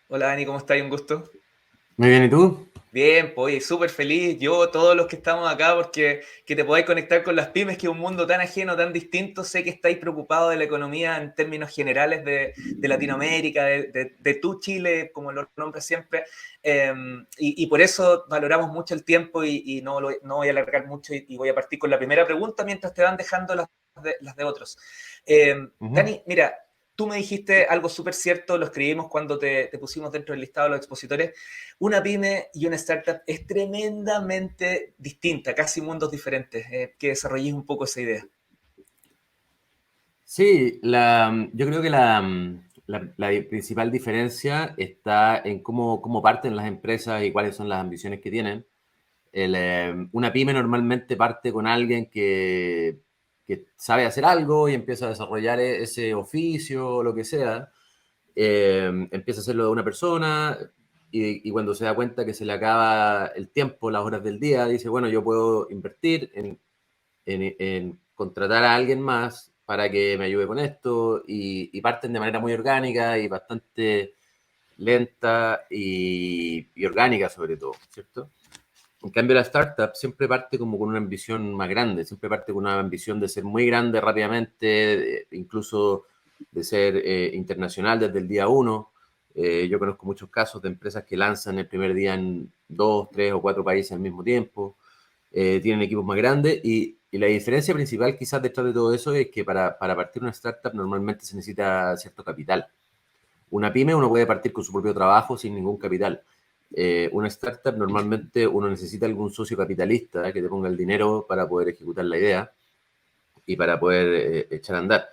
Hola Dani, ¿cómo estás? Un gusto. Muy bien, ¿y tú? Bien, pues oye, súper feliz. Yo, todos los que estamos acá, porque que te podáis conectar con las pymes, que es un mundo tan ajeno, tan distinto. Sé que estáis preocupados de la economía en términos generales de Latinoamérica, de tu Chile, como lo nombras siempre. Eh, y por eso valoramos mucho el tiempo y no voy a alargar mucho y voy a partir con la primera pregunta mientras te van dejando las de otros. Ujú. Dani, mira, tú me dijiste algo súper cierto, lo escribimos cuando te pusimos dentro del listado de los expositores. Una pyme y una startup es tremendamente distinta, casi mundos diferentes. Que desarrolléis un poco esa idea. Sí, yo creo que la principal diferencia está en cómo parten las empresas y cuáles son las ambiciones que tienen. Una pyme normalmente parte con alguien que sabe hacer algo y empieza a desarrollar ese oficio o lo que sea. Empieza a hacerlo de una persona y cuando se da cuenta que se le acaba el tiempo, las horas del día, dice, bueno, yo puedo invertir en contratar a alguien más para que me ayude con esto y parten de manera muy orgánica y bastante lenta y orgánica sobre todo, ¿cierto? En cambio, la startup siempre parte como con una ambición más grande, siempre parte con una ambición de ser muy grande rápidamente, incluso de ser internacional desde el día uno. Yo conozco muchos casos de empresas que lanzan el primer día en dos, tres o cuatro países al mismo tiempo, tienen equipos más grandes y la diferencia principal quizás detrás de todo eso es que para partir una startup normalmente se necesita cierto capital. Una pyme uno puede partir con su propio trabajo sin ningún capital. Una startup normalmente uno necesita algún socio capitalista que te ponga el dinero para poder ejecutar la idea y para poder echar a andar.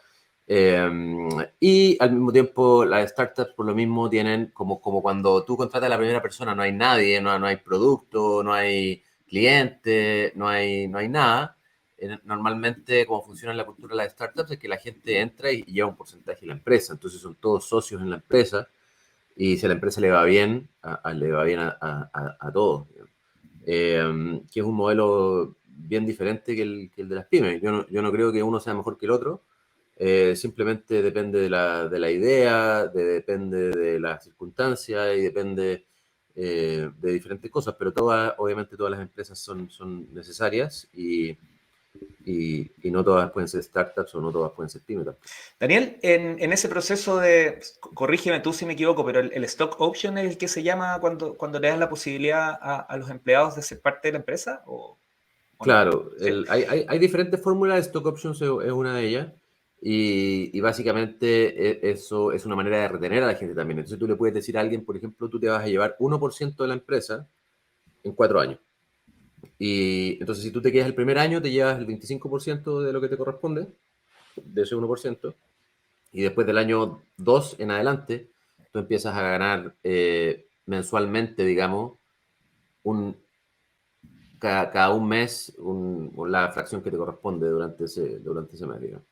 Y al mismo tiempo las startups por lo mismo tienen como cuando tú contratas a la primera persona, no hay nadie, no hay producto, no hay cliente, no hay nada. Normalmente como funciona la cultura de las startups es que la gente entra y lleva un porcentaje de la empresa, entonces son todos socios en la empresa y si a la empresa le va bien, le va bien a todos. Que es un modelo bien diferente que el de las pymes. Yo no creo que uno sea mejor que el otro, simplemente depende de la idea, depende de las circunstancias y depende de diferentes cosas, pero obviamente todas las empresas son necesarias y no todas pueden ser startups o no todas pueden ser pymes tampoco. Daniel, en ese proceso de, corrígeme tú si me equivoco, pero el stock option es el que se llama cuando le das la posibilidad a los empleados de ser parte de la empresa, o no? Claro, ¿Sí? hay diferentes fórmulas, Stock Options es una de ellas, y básicamente eso es una manera de retener a la gente también. Entonces tú le puedes decir a alguien, por ejemplo, tú te vas a llevar 1% de la empresa en 4 años. Y entonces si tú te quedas el primer año, te llevas el 25% de lo que te corresponde, de ese 1%, y después del año 2 en adelante, tú empiezas a ganar mensualmente, digamos, un, cada un mes la fracción que te corresponde durante ese mes, digamos.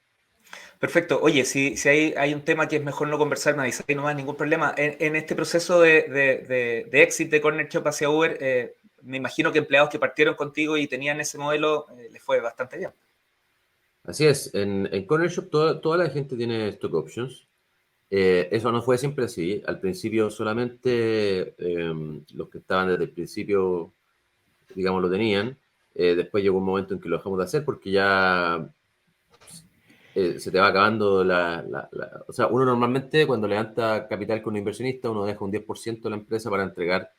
Perfecto. Oye, si hay un tema que es mejor no conversar, me avisáis, no más ningún problema. En este proceso de exit de Corner Shop hacia Uber, me imagino que empleados que partieron contigo y tenían ese modelo, les fue bastante bien. Así es, en Corner Shop toda la gente tiene stock options. Eso no fue siempre así. Al principio solamente los que estaban desde el principio, digamos, lo tenían. Después llegó un momento en que lo dejamos de hacer porque ya se te va acabando O sea, uno normalmente cuando levanta capital con un inversionista, uno deja un 10% de la empresa para entregar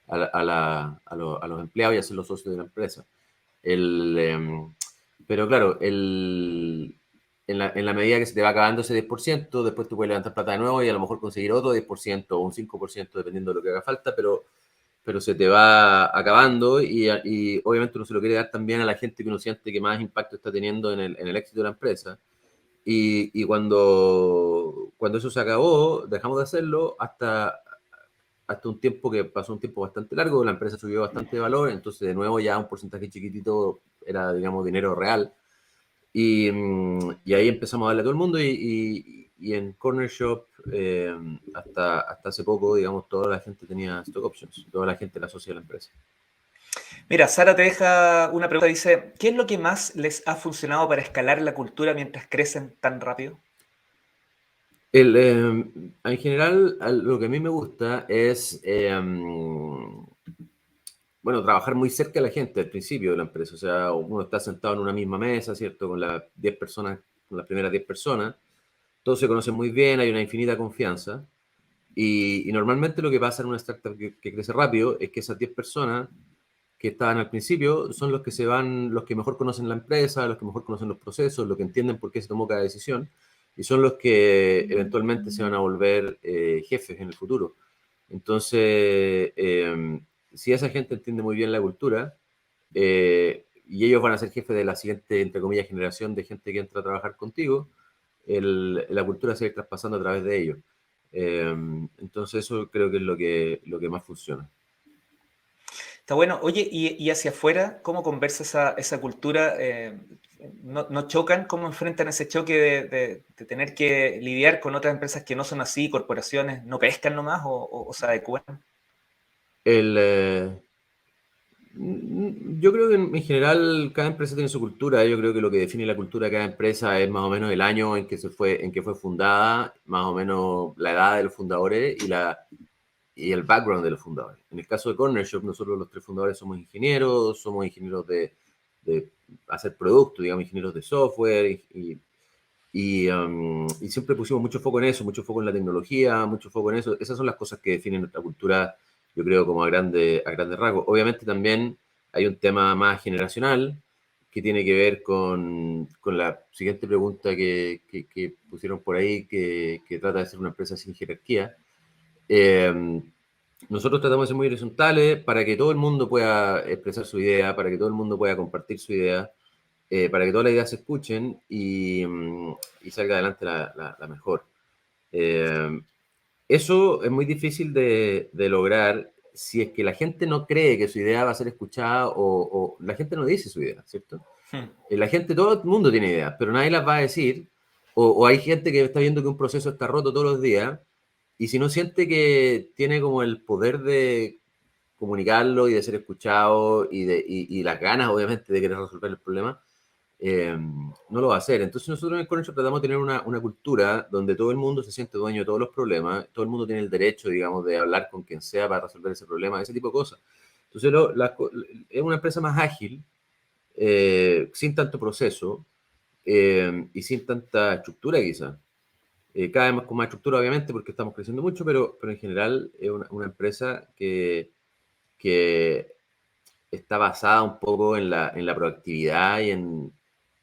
a los empleados y hacerlos socios de la empresa. El, pero claro, en la medida que se te va acabando ese 10%, después tú puedes levantar plata de nuevo y a lo mejor conseguir otro 10% o un 5% dependiendo de lo que haga falta, pero se te va acabando y obviamente uno se lo quiere dar también a la gente que uno siente que más impacto está teniendo en el éxito de la empresa. Y cuando eso se acabó, dejamos de hacerlo hasta un tiempo que pasó un tiempo bastante largo, la empresa subió bastante de valor, entonces de nuevo ya un porcentaje chiquitito era, digamos, dinero real. Y ahí empezamos a darle a todo el mundo y en Corner Shop hasta hace poco, digamos, toda la gente tenía stock options, toda la gente era socia de la empresa. Mira, Sara te deja una pregunta, dice, ¿qué es lo que más les ha funcionado para escalar la cultura mientras crecen tan rápido? En general, lo que a mí me gusta es, bueno, trabajar muy cerca de la gente al principio de la empresa. O sea, uno está sentado en una misma mesa, ¿cierto? Con las 10 personas, con las primeras 10 personas. Todos se conocen muy bien, hay una infinita confianza. Y normalmente lo que pasa en una startup que crece rápido es que esas 10 personas que estaban al principio son los que se van, los que mejor conocen la empresa, los que mejor conocen los procesos, los que entienden por qué se tomó cada decisión, y son los que eventualmente se van a volver jefes en el futuro. Entonces, si esa gente entiende muy bien la cultura, y ellos van a ser jefes de la siguiente, entre comillas, generación de gente que entra a trabajar contigo, la cultura se va a ir traspasando a través de ellos. Entonces, eso creo que es lo que más funciona. Está bueno. Oye, y hacia afuera, ¿cómo conversa esa cultura? ¿No chocan? ¿Cómo enfrentan ese choque de tener que lidiar con otras empresas que no son así, corporaciones? ¿No pescan nomás o se adecúan? El, eh, yo creo que en general cada empresa tiene su cultura. Yo creo que lo que define la cultura de cada empresa es más o menos el año en que fue fundada, más o menos la edad de los fundadores y el background de los fundadores. En el caso de Corner Shop, nosotros los tres fundadores somos ingenieros de hacer productos, digamos, ingenieros de software y siempre pusimos mucho foco en eso, mucho foco en la tecnología, mucho foco en eso. Esas son las cosas que definen nuestra cultura, yo creo, como a grandes rasgos. Obviamente también hay un tema más generacional que tiene que ver con la siguiente pregunta que pusieron por ahí, que trata de ser una empresa sin jerarquía. Eh, Nosotros tratamos de ser muy horizontales para que todo el mundo pueda expresar su idea, para que todo el mundo pueda compartir su idea, para que todas las ideas se escuchen y salga adelante la mejor. Eh, Eso es muy difícil de lograr si es que la gente no cree que su idea va a ser escuchada o la gente no dice su idea, ¿cierto? Hmm. La gente, todo el mundo tiene ideas, pero nadie las va a decir. O hay gente que está viendo que un proceso está roto todos los días y si no siente que tiene como el poder de comunicarlo y de ser escuchado y las ganas, obviamente, de querer resolver el problema, no lo va a hacer. Entonces nosotros en el Corner Shop tratamos de tener una cultura donde todo el mundo se siente dueño de todos los problemas, todo el mundo tiene el derecho, digamos, de hablar con quien sea para resolver ese problema, ese tipo de cosas. Entonces es una empresa más ágil, sin tanto proceso y sin tanta estructura quizá. Cada vez más con más estructura, obviamente, porque estamos creciendo mucho, pero en general es una empresa que está basada un poco en la proactividad y en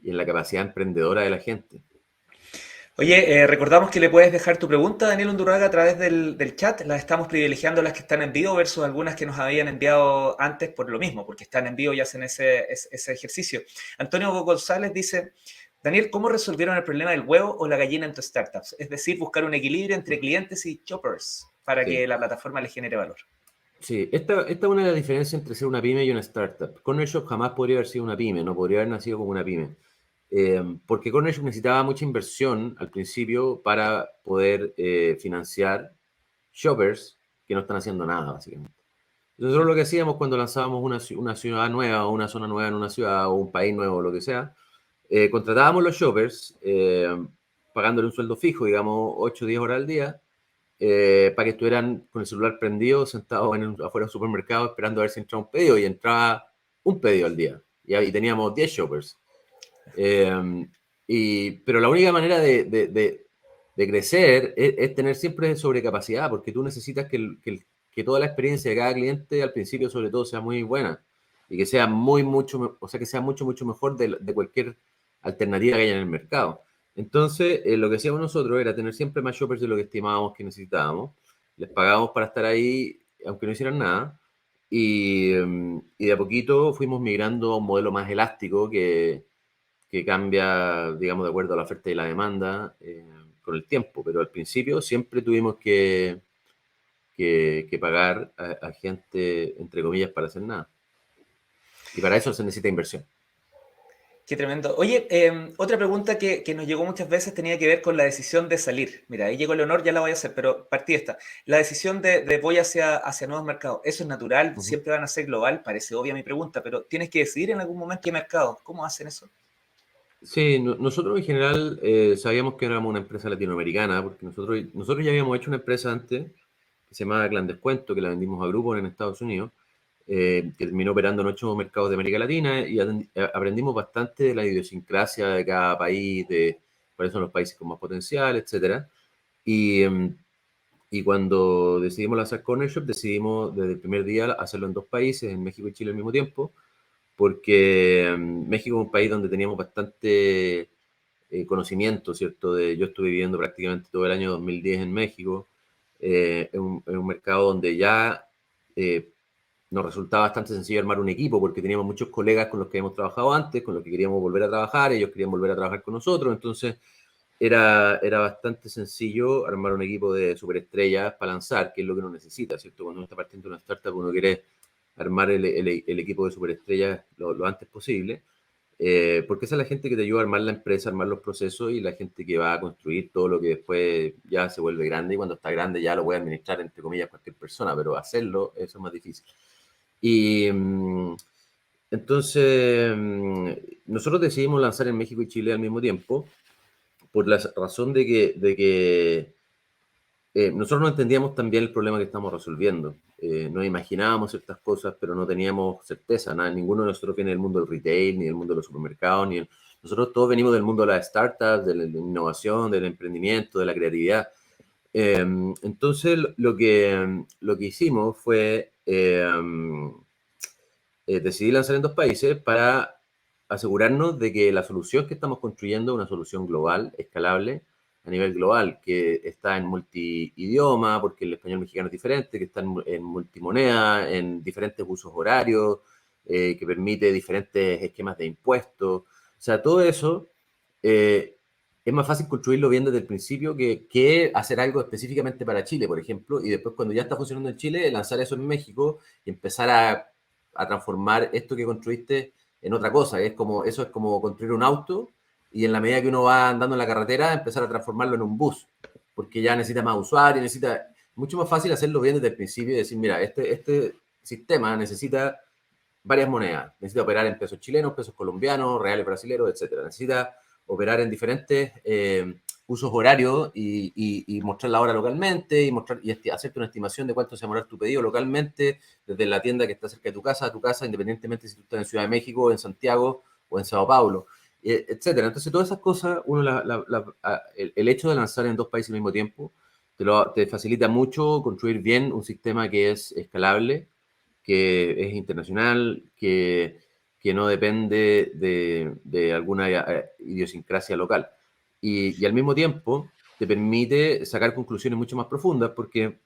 la capacidad emprendedora de la gente. Oye, recordamos que le puedes dejar tu pregunta a Daniel Undurraga a través del chat. Las estamos privilegiando las que están en vivo versus algunas que nos habían enviado antes por lo mismo, porque están en vivo y hacen ese ejercicio. Antonio González dice, Daniel, ¿cómo resolvieron el problema del huevo o la gallina en tus startups? Es decir, buscar un equilibrio entre clientes y choppers para que Sí, la plataforma les genere valor. sí. Esta es una de las diferencias entre ser una pyme y una startup. Corner Shop jamás podría haber sido una pyme, no podría haber nacido como una pyme. Porque Corner Shop necesitaba mucha inversión al principio para poder financiar shoppers que no están haciendo nada, básicamente. Nosotros lo que hacíamos cuando lanzábamos una ciudad nueva o una zona nueva en una ciudad o un país nuevo o lo que sea, contratábamos los shoppers pagándole un sueldo fijo, digamos 8 o 10 horas al día, para que estuvieran con el celular prendido, sentados afuera del supermercado esperando a ver si entraba un pedido y entraba un pedido al día. Y teníamos 10 shoppers. Eh, pero la única manera de crecer es tener siempre sobrecapacidad, porque tú necesitas que toda la experiencia de cada cliente al principio, sobre todo, sea muy buena y que sea o sea, que sea mucho mejor de cualquier alternativa que haya en el mercado. Entonces, lo que hacíamos nosotros era tener siempre más shoppers de lo que estimábamos que necesitábamos. Les pagábamos para estar ahí, aunque no hicieran nada. Y de a poquito fuimos migrando a un modelo más elástico que cambia, digamos, de acuerdo a la oferta y la demanda con el tiempo, pero al principio siempre tuvimos que pagar a gente, entre comillas, para hacer nada. Y para eso se necesita inversión. Qué tremendo. Oye, otra pregunta que nos llegó muchas veces tenía que ver con la decisión de salir. Mira, ahí llegó Leonor, ya la voy a hacer, pero partí esta. La decisión de voy hacia nuevos mercados, ¿eso es natural? Uh -huh. ¿Siempre van a ser global? Parece obvia mi pregunta, pero tienes que decidir en algún momento qué mercado. ¿Cómo hacen eso? Sí, nosotros en general sabíamos que éramos una empresa latinoamericana, porque nosotros ya habíamos hecho una empresa antes que se llamaba Clan Descuento, que la vendimos a grupos en Estados Unidos, que terminó operando en 8 mercados de América Latina y aprendimos bastante de la idiosincrasia de cada país, de cuáles son los países con más potencial, etcétera. Y, y cuando decidimos lanzar Corner Shop, decidimos desde el primer día hacerlo en 2 países, en México y Chile al mismo tiempo, porque México es un país donde teníamos bastante conocimiento, ¿cierto? Yo estuve viviendo prácticamente todo el año 2010 en México, es un mercado donde ya eh, nos resultaba bastante sencillo armar un equipo porque teníamos muchos colegas con los que habíamos trabajado antes, con los que queríamos volver a trabajar, ellos querían volver a trabajar con nosotros, entonces era bastante sencillo armar un equipo de superestrellas para lanzar, que es lo que uno necesita, ¿cierto? Cuando uno está partiendo de una startup, uno quiere armar el equipo de superestrellas lo antes posible, porque esa es la gente que te ayuda a armar la empresa, armar los procesos y la gente que va a construir todo lo que después ya se vuelve grande y cuando está grande ya lo puede administrar, entre comillas, cualquier persona, pero hacerlo, eso es más difícil. Y entonces, nosotros decidimos lanzar en México y Chile al mismo tiempo por la razón de que nosotros no entendíamos también el problema que estamos resolviendo. Nos imaginábamos ciertas cosas, pero no teníamos certeza. Nada, ninguno de nosotros viene del mundo del retail, ni del mundo de los supermercados, nosotros todos venimos del mundo de las startups, de la innovación, del emprendimiento, de la creatividad. Entonces, lo que hicimos fue decidí lanzar en 2 países para asegurarnos de que la solución que estamos construyendo es una solución global, escalable, a nivel global, que está en multi-idioma, porque el español mexicano es diferente, que está en multimoneda, en diferentes usos horarios, que permite diferentes esquemas de impuestos. O sea, todo eso es más fácil construirlo bien desde el principio que hacer algo específicamente para Chile, por ejemplo, y después cuando ya está funcionando en Chile, lanzar eso en México y empezar a transformar esto que construiste en otra cosa. Eso es como construir un auto y en la medida que uno va andando en la carretera, empezar a transformarlo en un bus, porque ya necesita más usuarios, necesita... Mucho más fácil hacerlo bien desde el principio y decir, mira, este sistema necesita varias monedas. Necesita operar en pesos chilenos, pesos colombianos, reales brasileños, etcétera. Necesita operar en diferentes usos horarios y mostrar la hora localmente y hacerte una estimación de cuánto se va a demorar tu pedido localmente desde la tienda que está cerca de tu casa a tu casa, independientemente si tú estás en Ciudad de México, en Santiago o en Sao Paulo, etcétera. Entonces, todas esas cosas, el hecho de lanzar en 2 países al mismo tiempo te facilita mucho construir bien un sistema que es escalable, que es internacional, que no depende de alguna idiosincrasia local. Y al mismo tiempo te permite sacar conclusiones mucho más profundas, porque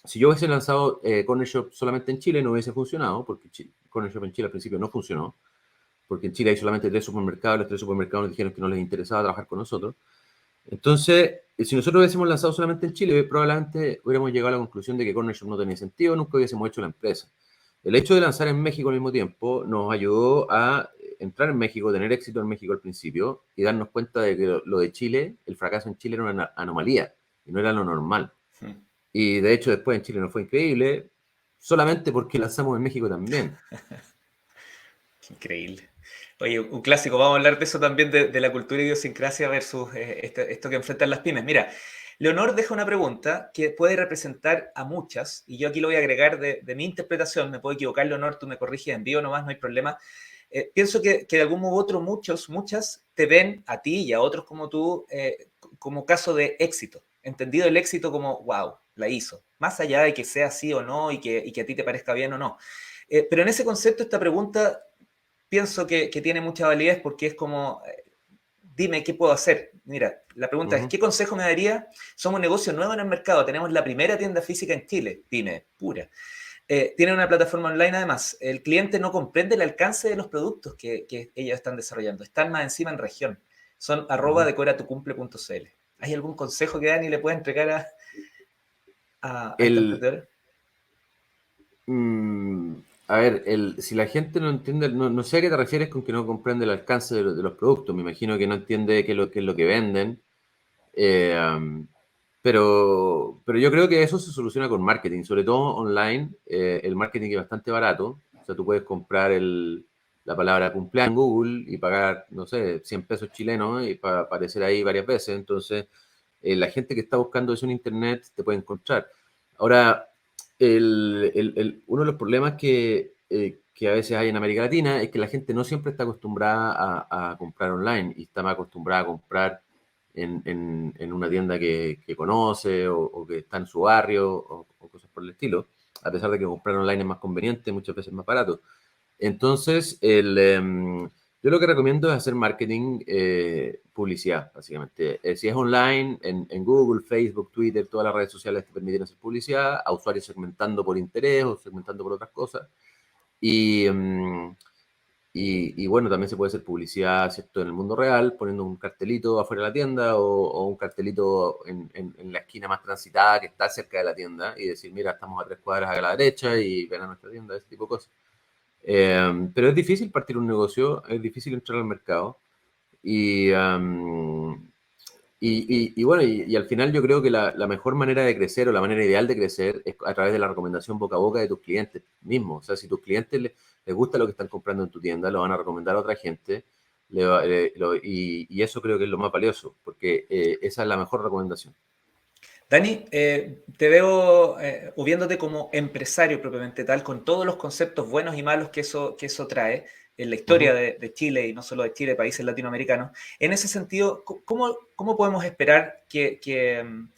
si yo hubiese lanzado Corner Shop solamente en Chile no hubiese funcionado, porque Corner Shop en Chile al principio no funcionó, porque en Chile hay solamente 3 supermercados, los 3 supermercados nos dijeron que no les interesaba trabajar con nosotros. Entonces, si nosotros hubiésemos lanzado solamente en Chile, probablemente hubiéramos llegado a la conclusión de que Corner Shop no tenía sentido, nunca hubiésemos hecho la empresa. El hecho de lanzar en México al mismo tiempo nos ayudó a entrar en México, tener éxito en México al principio y darnos cuenta de que lo de Chile, el fracaso en Chile era una anomalía y no era lo normal. Y de hecho después en Chile nos fue increíble, solamente porque lanzamos en México también. Increíble. Oye, un clásico, vamos a hablar de eso también, de la cultura y idiosincrasia versus esto que enfrentan las pymes. Mira, Leonor deja una pregunta que puede representar a muchas, y yo aquí lo voy a agregar de mi interpretación, me puedo equivocar, Leonor, tú me corriges en vivo nomás, no hay problema. Pienso que de algún modo u otro muchas te ven a ti y a otros como tú como caso de éxito, entendido el éxito como, wow, la hizo, más allá de que sea así o no y que a ti te parezca bien o no. Pero en ese concepto, esta pregunta pienso que tiene mucha validez porque es como, dime, ¿qué puedo hacer? Mira, la pregunta es, ¿qué consejo me daría? Somos un negocio nuevo en el mercado, tenemos la primera tienda física en Chile, pyme, pura. Tienen una plataforma online además. El cliente no comprende el alcance de los productos que ellos están desarrollando. Están más encima en región. Son @decoratucumple.cl. ¿Hay algún consejo que Dani le pueda entregar a esta El, emprendedora? mm, a ver, si la gente no entiende, no sé a qué te refieres con que no comprende el alcance de los productos. Me imagino que no entiende qué es lo que venden. Um, pero yo creo que eso se soluciona con marketing, sobre todo online. El marketing es bastante barato. O sea, tú puedes comprar la palabra cumpleaños en Google y pagar, no sé, 100 pesos chilenos y para aparecer ahí varias veces. Entonces, la gente que está buscando eso en Internet te puede encontrar. Ahora, uno de los problemas que a veces hay en América Latina es que la gente no siempre está acostumbrada a comprar online y está más acostumbrada a comprar en una tienda que conoce o que está en su barrio o cosas por el estilo, a pesar de que comprar online es más conveniente, muchas veces más barato. Entonces, yo lo que recomiendo es hacer marketing, publicidad, básicamente. Si es online, en Google, Facebook, Twitter, todas las redes sociales te permiten hacer publicidad, a usuarios segmentando por interés o segmentando por otras cosas. Y, y bueno, también se puede hacer publicidad, ¿cierto? En el mundo real, poniendo un cartelito afuera de la tienda o un cartelito en la esquina más transitada que está cerca de la tienda y decir, mira, estamos a 3 cuadras a la derecha y ven a nuestra tienda, ese tipo de cosas. Pero es difícil partir un negocio, es difícil entrar al mercado y, y bueno, y al final yo creo que la mejor manera de crecer o la manera ideal de crecer es a través de la recomendación boca a boca de tus clientes mismos. O sea, si tus clientes les gusta lo que están comprando en tu tienda, lo van a recomendar a otra gente y eso creo que es lo más valioso, porque esa es la mejor recomendación. Dani, te veo viéndote como empresario propiamente tal, con todos los conceptos buenos y malos que eso trae en la historia Ujú. de Chile y no solo de Chile, países latinoamericanos. En ese sentido, ¿cómo podemos esperar que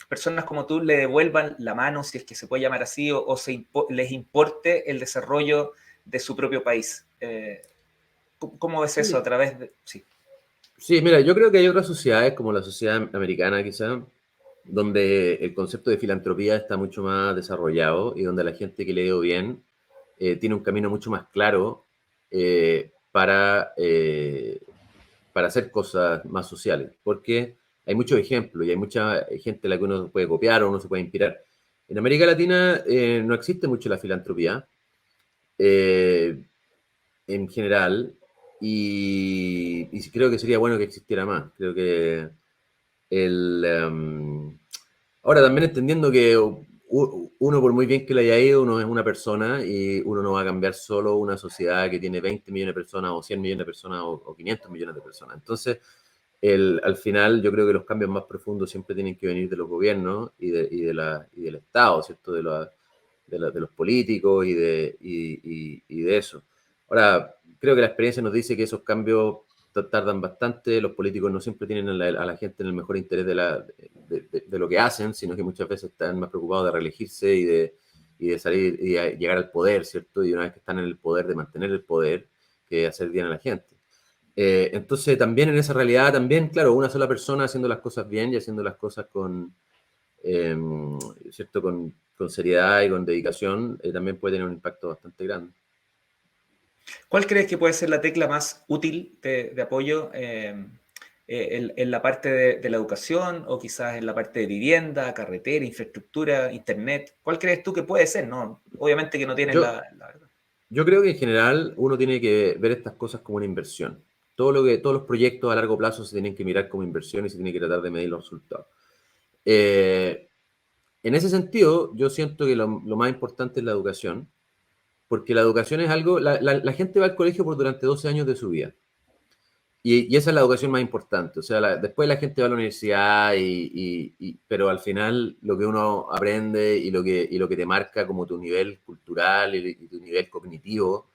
personas como tú le devuelvan la mano, si es que se puede llamar así, les importe el desarrollo de su propio país? ¿Cómo ves eso a Sí. través de...? Sí. Sí, mira, yo creo que hay otras sociedades, como la sociedad americana quizá, donde el concepto de filantropía está mucho más desarrollado y donde la gente que le ha ido bien tiene un camino mucho más claro para hacer cosas más sociales, porque hay muchos ejemplos y hay mucha gente a la que uno puede copiar o uno se puede inspirar. En América Latina no existe mucho la filantropía eh, en general y creo que sería bueno que existiera más. Creo que el, ahora también entendiendo que uno, por muy bien que le haya ido, uno es una persona y uno no va a cambiar solo una sociedad que tiene 20 millones de personas o 100 millones de personas o 500 millones de personas. Entonces, al final yo creo que los cambios más profundos siempre tienen que venir de los gobiernos y del Estado, ¿cierto? De los políticos y de eso. Ahora, creo que la experiencia nos dice que esos cambios tardan bastante, los políticos no siempre tienen a la gente en el mejor interés de lo que hacen, sino que muchas veces están más preocupados de reelegirse y de salir y de llegar al poder, ¿cierto? Y una vez que están en el poder, de mantener el poder, que hacer bien a la gente. Entonces, también en esa realidad, también, claro, una sola persona haciendo las cosas bien y haciendo las cosas eh, ¿cierto? Con seriedad y con dedicación, también puede tener un impacto bastante grande. ¿Cuál crees que puede ser la tecla más útil de apoyo en la parte de la educación o quizás en la parte de vivienda, carretera, infraestructura, internet? ¿Cuál crees tú que puede ser? No, obviamente que no tienes Yo, la verdad. yo creo que en general uno tiene que ver estas cosas como una inversión. Todos los proyectos a largo plazo se tienen que mirar como inversión y se tiene que tratar de medir los resultados. Eh, en ese sentido, yo siento que lo más importante es la educación, porque la educación es algo, la gente va al colegio por durante 12 años de su vida. Y esa es la educación más importante. O sea, después la gente va a la universidad, pero al final lo que uno aprende y lo que te marca como tu nivel cultural y tu nivel cognitivo,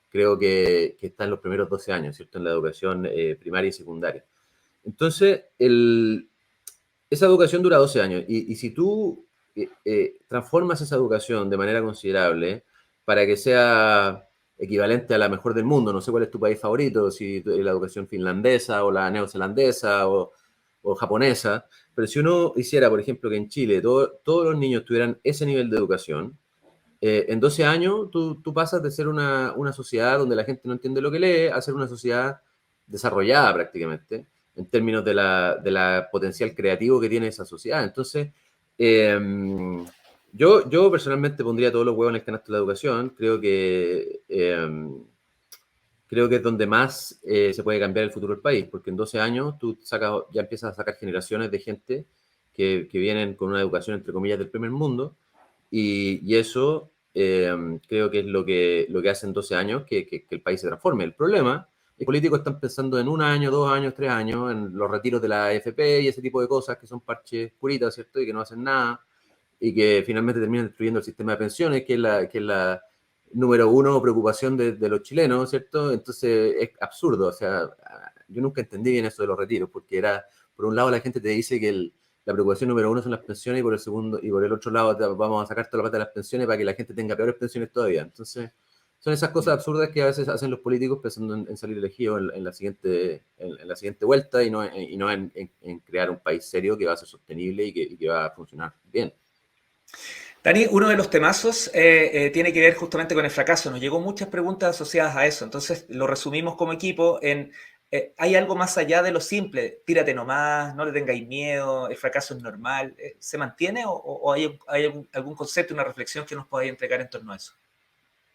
creo que está en los primeros 12 años, ¿cierto? En la educación primaria y secundaria. Entonces, esa educación dura 12 años y si tú transformas esa educación de manera considerable para que sea equivalente a la mejor del mundo, no sé cuál es tu país favorito, si la educación finlandesa o la neozelandesa o japonesa, pero si uno hiciera, por ejemplo, que en Chile todos los niños tuvieran ese nivel de educación, en 12 años tú pasas de ser una sociedad donde la gente no entiende lo que lee a ser una sociedad desarrollada prácticamente en términos de la potencial creativo que tiene esa sociedad. Entonces, eh, yo personalmente pondría todos los huevos en el canasto de la educación. Creo que es donde más se puede cambiar el futuro del país, porque en 12 años ya empiezas a sacar generaciones de gente que vienen con una educación, entre comillas, del primer mundo, y eso creo que es lo que hace en 12 años que el país se transforme. El problema es que los políticos están pensando en 1 año, 2 años, 3 años, en los retiros de la AFP y ese tipo de cosas que son parches puritas, ¿cierto? Y que no hacen nada y que finalmente terminan destruyendo el sistema de pensiones, que es la número uno preocupación de los chilenos, ¿cierto? Entonces es absurdo, o sea, yo nunca entendí bien eso de los retiros, porque era, por un lado la gente te dice que la preocupación número uno son las pensiones y por el segundo, y por el otro lado vamos a sacar toda la plata de las pensiones para que la gente tenga peores pensiones todavía. Entonces, son esas cosas absurdas que a veces hacen los políticos pensando en salir elegidos en la siguiente vuelta y no en crear un país serio que va a ser sostenible y que va a funcionar bien. Dani, uno de los temazos tiene que ver justamente con el fracaso. Nos llegó muchas preguntas asociadas a eso. Entonces lo resumimos como equipo en, hay algo más allá de lo simple. Tírate nomás, no le tengáis miedo, el fracaso es normal. ¿Se mantiene o hay algún concepto, una reflexión que nos podáis entregar en torno a eso?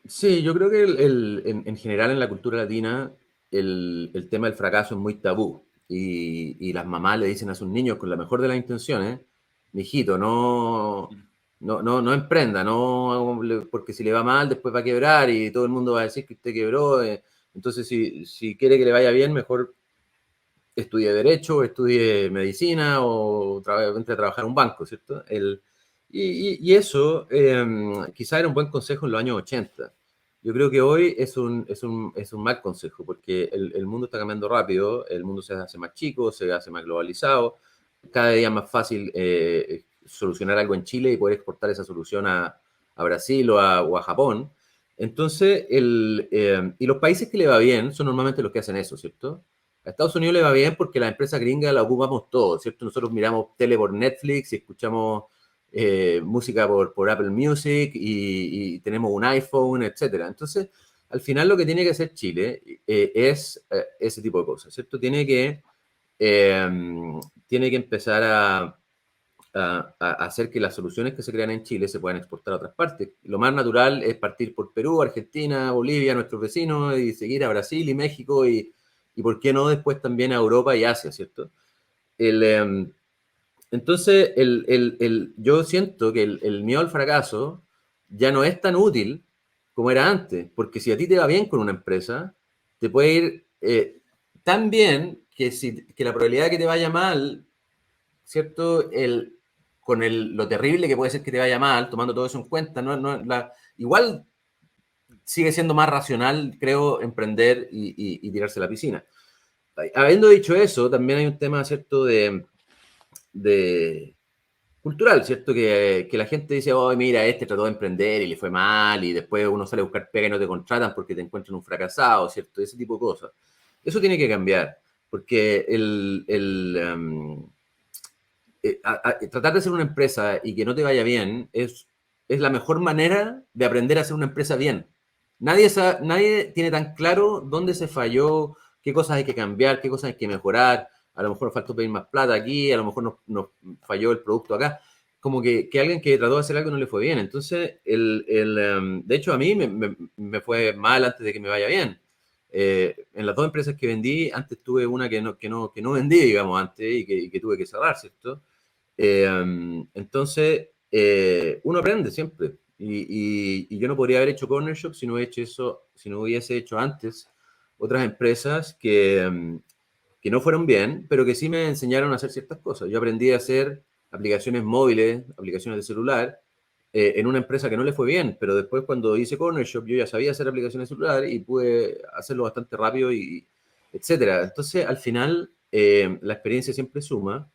Sí, yo creo que en general en la cultura latina el tema del fracaso es muy tabú y las mamás le dicen a sus niños con la mejor de las intenciones, mijito, no emprenda, porque si le va mal después va a quebrar y todo el mundo va a decir que usted quebró. Entonces, si quiere que le vaya bien, mejor estudie Derecho, estudie Medicina o entre a trabajar en un banco, ¿cierto? Y eso quizá era un buen consejo en los años 80. Yo creo que hoy es un mal consejo porque el mundo está cambiando rápido, el mundo se hace más chico, se hace más globalizado, cada día es más fácil solucionar algo en Chile y poder exportar esa solución a Brasil o a Japón. Entonces, y los países que le va bien son normalmente los que hacen eso, ¿cierto? A Estados Unidos le va bien porque las empresas gringas la ocupamos todo, ¿cierto? Nosotros miramos tele por Netflix y escuchamos música por Apple Music y tenemos un iPhone, etcétera. Entonces, al final lo que tiene que hacer Chile es ese tipo de cosas, ¿cierto? Eh, tiene que empezar a hacer que las soluciones que se crean en Chile se puedan exportar a otras partes. Lo más natural es partir por Perú, Argentina, Bolivia, nuestros vecinos, y seguir a Brasil y México y por qué no después también a Europa y Asia, ¿cierto? El, eh, entonces, yo siento que el miedo al fracaso ya no es tan útil como era antes, porque si a ti te va bien con una empresa, te puede ir tan bien que la probabilidad de que te vaya mal, ¿cierto? Lo terrible que puede ser que te vaya mal, tomando todo eso en cuenta, igual sigue siendo más racional, creo, emprender y tirarse a la piscina. Habiendo dicho eso, también hay un tema, ¿cierto?, de cultural, ¿cierto? Que la gente dice, oh, mira, este trató de emprender y le fue mal, y después uno sale a buscar pega y no te contratan porque te encuentran un fracasado, ¿cierto? Ese tipo de cosas. Eso tiene que cambiar, porque tratar de ser una empresa y que no te vaya bien es la mejor manera de aprender a ser una empresa bien. Nadie tiene tan claro dónde se falló, qué cosas hay que cambiar, qué cosas hay que mejorar. A lo mejor nos faltó pedir más plata aquí, a lo mejor nos falló el producto acá. Como que alguien que trató de hacer algo no le fue bien. Entonces, de hecho, a mí me fue mal antes de que me vaya bien. En las dos empresas que vendí, antes tuve una que no vendí, digamos, antes y que tuve que cerrar, ¿cierto? Entonces, uno aprende siempre. Y yo no podría haber hecho Corner Shop si no, si no hubiese hecho antes otras empresas que no fueron bien, pero que sí me enseñaron a hacer ciertas cosas. Yo aprendí a hacer aplicaciones móviles, aplicaciones de celular, en una empresa que no le fue bien, pero después cuando hice Corner Shop yo ya sabía hacer aplicaciones de celular y pude hacerlo bastante rápido etcétera. Entonces, al final, la experiencia siempre suma.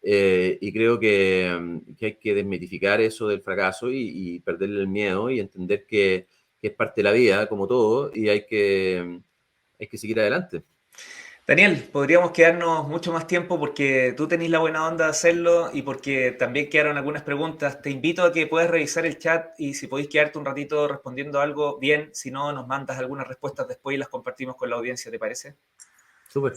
Y creo que hay que desmitificar eso del fracaso y perderle el miedo y entender que es parte de la vida, como todo, y hay que seguir adelante. Daniel, podríamos quedarnos mucho más tiempo porque tú tenés la buena onda de hacerlo y porque también quedaron algunas preguntas. Te invito a que puedas revisar el chat y si podéis quedarte un ratito respondiendo algo, bien. Si no, nos mandas algunas respuestas después y las compartimos con la audiencia, ¿te parece? Súper.